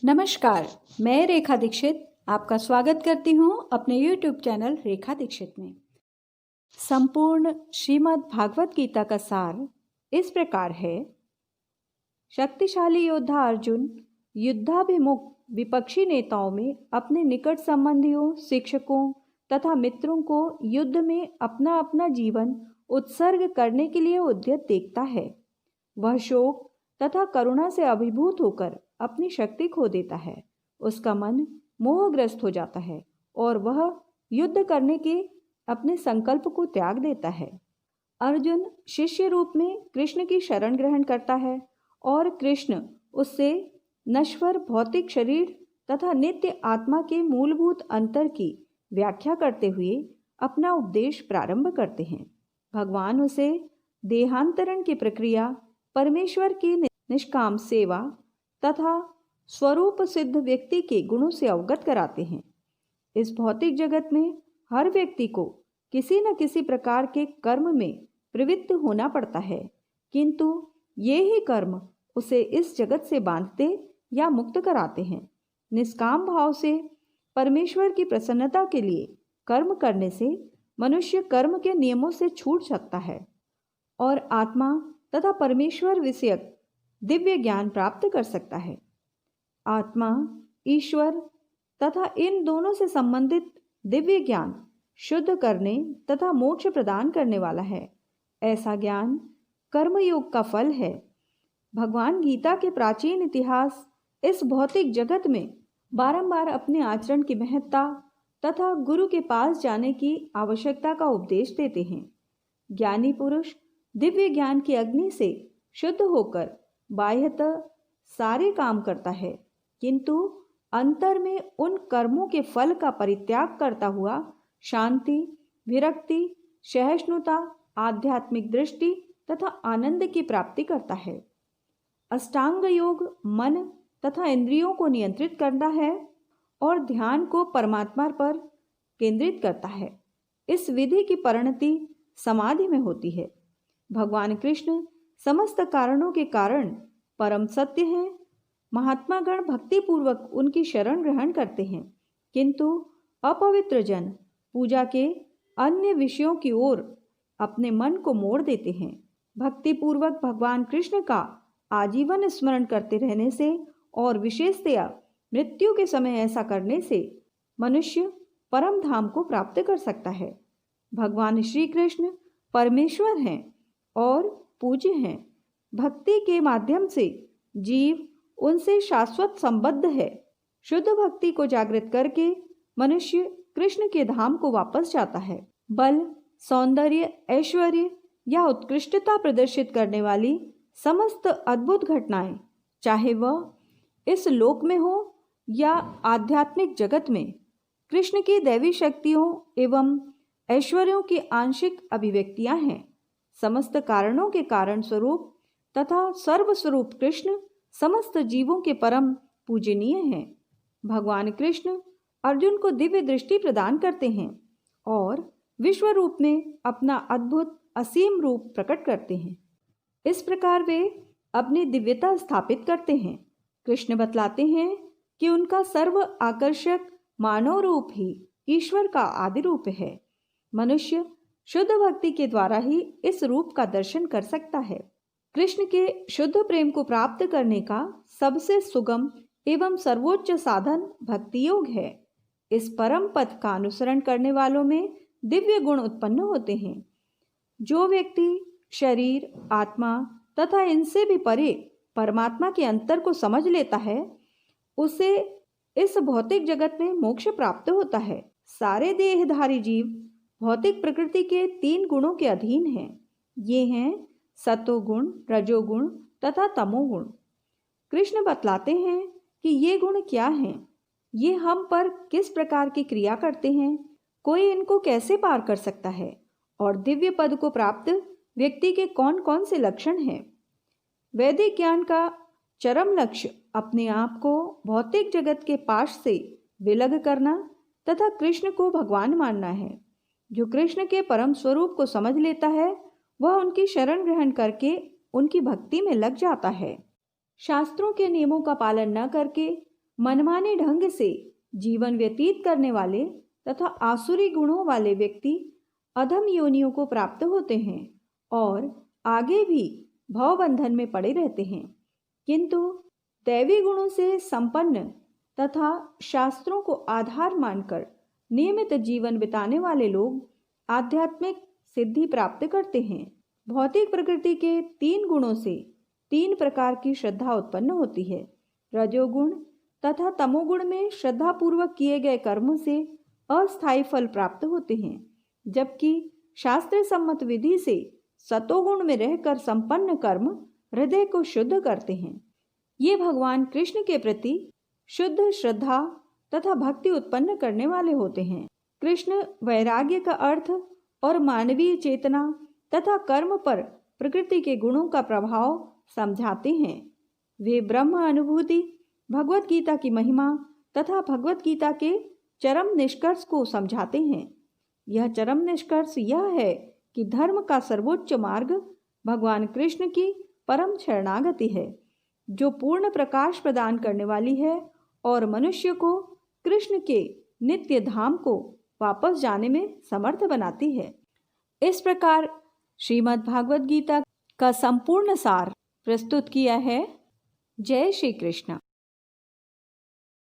नमस्कार, मैं रेखा दीक्षित आपका स्वागत करती हूँ अपने YouTube चैनल रेखा दीक्षित में। संपूर्ण श्रीमद् भागवत गीता का सार इस प्रकार है। शक्तिशाली योद्धा अर्जुन युद्धाभिमुख विपक्षी नेताओं में अपने निकट संबंधियों, शिक्षकों तथा मित्रों को युद्ध में अपना अपना जीवन उत्सर्ग करने के लिए उद्यत देखता है। वह शोक तथा करुणा से अभिभूत होकर अपनी शक्ति खो देता है। उसका मन मोहग्रस्त हो जाता है और वह युद्ध करने के अपने संकल्प को त्याग देता है। अर्जुन शिष्य रूप में कृष्ण की शरण ग्रहण करता है और कृष्ण उससे नश्वर भौतिक शरीर तथा नित्य आत्मा के मूलभूत अंतर की व्याख्या करते हुए अपना उपदेश प्रारंभ करते हैं। भगवान उसे देहांतरण की प्रक्रिया, परमेश्वर की निष्काम सेवा तथा स्वरूप सिद्ध व्यक्ति के गुणों से अवगत कराते हैं। इस भौतिक जगत में हर व्यक्ति को किसी न किसी प्रकार के कर्म में प्रवृत्त होना पड़ता है, किंतु ये ही कर्म उसे इस जगत से बांधते या मुक्त कराते हैं। निष्काम भाव से परमेश्वर की प्रसन्नता के लिए कर्म करने से मनुष्य कर्म के नियमों से छूट सकता है और आत्मा तथा परमेश्वर विषयक दिव्य ज्ञान प्राप्त कर सकता है। आत्मा, ईश्वर तथा इन दोनों से संबंधित दिव्य ज्ञान शुद्ध करने तथा मोक्ष प्रदान करने वाला है। ऐसा ज्ञान कर्मयोग का फल है। भगवान गीता के प्राचीन इतिहास इस भौतिक जगत में बारंबार अपने आचरण की महत्ता तथा गुरु के पास जाने की आवश्यकता का उपदेश देते हैं। ज्ञानी पुरुष दिव्य ज्ञान की अग्नि से शुद्ध होकर बाह्यतः सारे काम करता है, किंतु अंतर में उन कर्मों के फल का परित्याग करता हुआ शांति, विरक्ति, सहिष्णुता, आध्यात्मिक दृष्टि तथा आनंद की प्राप्ति करता है। अष्टांग योग मन तथा इंद्रियों को नियंत्रित करता है और ध्यान को परमात्मा पर केंद्रित करता है। इस विधि की परिणति समाधि में होती है। भगवान कृष्ण समस्त कारणों के कारण परम सत्य हैं। महात्मा गण भक्ति पूर्वक उनकी शरण ग्रहण करते हैं, किंतु अपवित्र जन पूजा के अन्य विषयों की ओर अपने मन को मोड़ देते हैं। भक्ति पूर्वक भगवान कृष्ण का आजीवन स्मरण करते रहने से और विशेषतया मृत्यु के समय ऐसा करने से मनुष्य परम धाम को प्राप्त कर सकता है। भगवान श्री कृष्ण परमेश्वर हैं और पूज्य हैं। भक्ति के माध्यम से जीव उनसे शाश्वत संबद्ध है। शुद्ध भक्ति को जागृत करके मनुष्य कृष्ण के धाम को वापस जाता है। बल, सौंदर्य, ऐश्वर्य या उत्कृष्टता प्रदर्शित करने वाली समस्त अद्भुत घटनाएं, चाहे वह इस लोक में हो या आध्यात्मिक जगत में, कृष्ण की दैवी शक्तियों एवं ऐश्वर्यों की आंशिक अभिव्यक्तियां हैं। समस्त कारणों के कारण स्वरूप तथा सर्वस्वरूप कृष्ण समस्त जीवों के परम पूजनीय हैं। भगवान कृष्ण अर्जुन को दिव्य दृष्टि प्रदान करते हैं और विश्व रूप में अपना अद्भुत असीम रूप प्रकट करते हैं। इस प्रकार वे अपनी दिव्यता स्थापित करते हैं। कृष्ण बतलाते हैं कि उनका सर्व आकर्षक मानव रूप ही ईश्वर का आदि रूप है। मनुष्य शुद्ध भक्ति के द्वारा ही इस रूप का दर्शन कर सकता है। कृष्ण के शुद्ध प्रेम को प्राप्त करने का सबसे सुगम एवं सर्वोच्च साधन भक्ति योग है। इस परम पथ का अनुसरण करने वालों में दिव्य गुण उत्पन्न होते हैं। जो व्यक्ति शरीर, आत्मा तथा इनसे भी परे परमात्मा के अंतर को समझ लेता है, उसे इस भौतिक जगत में मोक्ष प्राप्त होता है। सारे देहधारी जीव भौतिक प्रकृति के 3 गुणों के अधीन हैं। ये हैं सतोगुण, रजोगुण तथा तमोगुण। कृष्ण बतलाते हैं कि ये गुण क्या हैं, ये हम पर किस प्रकार की क्रिया करते हैं, कोई इनको कैसे पार कर सकता है और दिव्य पद को प्राप्त व्यक्ति के कौन कौन से लक्षण हैं। वैदिक ज्ञान का चरम लक्ष्य अपने आप को भौतिक जगत के पाश से विलग करना तथा कृष्ण को भगवान मानना है। जो कृष्ण के परम स्वरूप को समझ लेता है, वह उनकी शरण ग्रहण करके उनकी भक्ति में लग जाता है। शास्त्रों के नियमों का पालन न करके मनमाने ढंग से जीवन व्यतीत करने वाले तथा आसुरी गुणों वाले व्यक्ति अधम योनियों को प्राप्त होते हैं और आगे भी भवबंधन में पड़े रहते हैं। किंतु दैवी गुणों से संपन्न तथा शास्त्रों को आधार मानकर नियमित जीवन बिताने वाले लोग आध्यात्मिक सिद्धि प्राप्त करते हैं। भौतिक प्रकृति के 3 गुणों से 3 प्रकार की श्रद्धा उत्पन्न होती है। रजोगुण तथा तमोगुण में श्रद्धा पूर्वक किए गए कर्मों से अस्थायी फल प्राप्त होते हैं, जबकि शास्त्र सम्मत विधि से सतोगुण में रहकर संपन्न कर्म हृदय को शुद्ध करते हैं। ये भगवान कृष्ण के प्रति शुद्ध श्रद्धा तथा भक्ति उत्पन्न करने वाले होते हैं। कृष्ण वैराग्य का अर्थ और मानवीय चेतना तथा कर्म पर प्रकृति के गुणों का प्रभाव समझाते हैं। वे ब्रह्म अनुभूति, भगवत गीता की महिमा तथा भगवत गीता के चरम निष्कर्ष को समझाते हैं। यह चरम निष्कर्ष यह है कि धर्म का सर्वोच्च मार्ग भगवान कृष्ण की परम शरणागति है, जो पूर्ण प्रकाश प्रदान करने वाली है और मनुष्य को कृष्ण के नित्य धाम को वापस जाने में समर्थ बनाती है। इस प्रकार श्रीमद् भागवत गीता का संपूर्ण सार प्रस्तुत किया है। जय श्री कृष्ण।